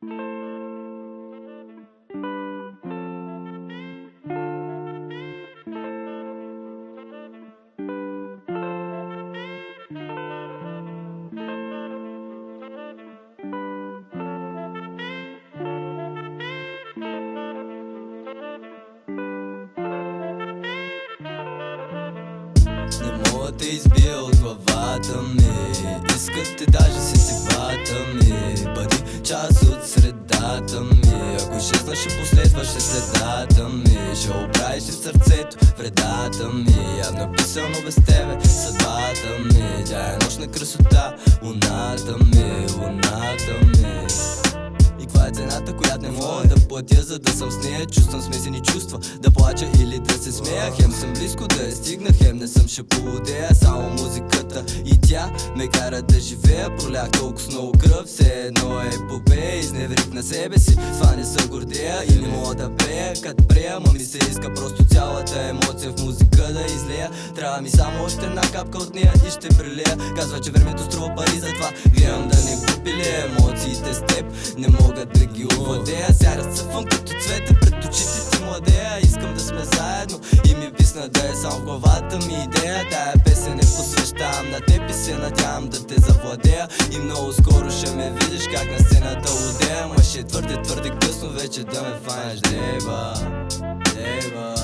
Не мога да избия от главата ми. Искате даже сетивата ми. Бъди част от средата ми. Ако изчезна, ще последваш следата ми. Ще оправиш в сърцето вредата ми. Явно написано без тебе съдбата ми. Тя е нощна красота, луната ми, луната ми. И каква е цената, която не мога да платя, за да съм с нея? Чувствам смесени чувства, да плача или да се смея. Хем съм близко да я стигна, хем не съм ще полудея. Само музиката и тя ме кара да живея. Пролях толкова с много кръв, все едно е епопея. Изневерих на себе си, това не са гордея. И не мога да пея, като прея, ма ми се иска просто цялата емоция в музика да излея. Трябва ми само още една капка от нея и ще прелея. Казва, че времето струва пари, затова гледам да не губи ли емоциите с теб. Не мога да ги овладея. Сега разцъфвам като цвете пред очите ти, младея. Искам да сме заедно и ми висна да е само в главата ми идея. Тая песен не посвещавам на теб и се надявам да те завладея. И много скоро ще ме видиш как на сцената лудея. Ма ще твърде късно вече да ме фанеш. Дева, дева,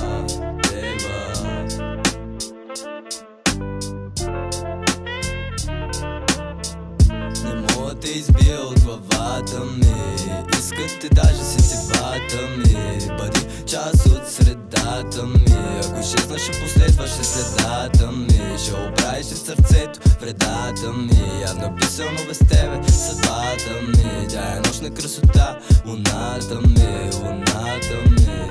дева. Не мога да избия от главата ми. Искате даже сетивата ми. Бъди част от средата ми. Ако изчезна, ще последваш следата ми. Ще оправиш в сърцето вредата ми. Явно написано без тебе съдбата ми. Тя е нощна красота, луната ми, луната ми.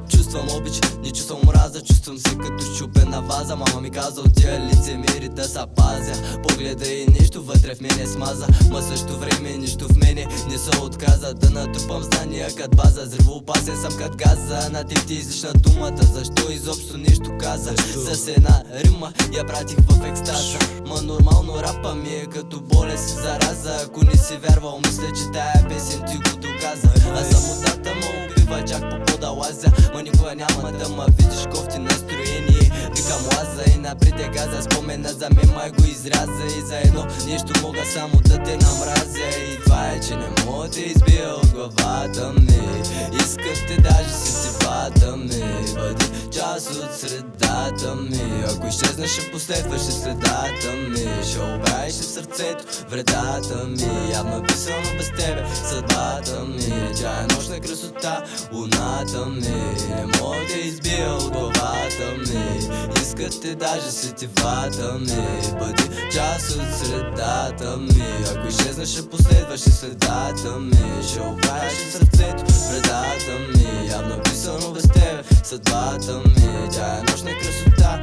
Чувствам обич, не чувствам мраза. Чувствам се като щупена ваза. Мама ми каза от тия лицемири да са пазя. Погледа и нищо вътре в мене смаза. Ма също време нищо в мене не се отказа. Да натрупам знания като база. Взривоопасен съм като газа. На теб ти излишна думата. Защо изобщо нещо каза? С една рима я пратих в екстаза. Ма нормално рапа ми е като болест зараза. Ако не си вярвал, мисля, че тая песен ти го доказа. А самотата ме убива чак по пода лазя. Ма никога няма да ма видиш кофти настроение. Викам лаза и напред е газа. Спомена за мен май го изряза. И за едно нещо мога само да те намразя. И това е, че не мога да избия от главата ми. Искате даже сетивата ми. Бъди част от средата ми. Ако изчезнеш, ще последваш следата ми. Ще обраиш в сърцето вредата ми. Явно написано без тебе съдбата ми. Тя е нощна красота, луната ми. Не мога да избия от главата ми. Искате даже сетивата ми. Бъди част от средата ми. Ако изчезнеш, ще последваш следата ми. Ще обраиш в сърцето вредата ми. Явно написано без тебе съдбата ми. Тя е нощна красота,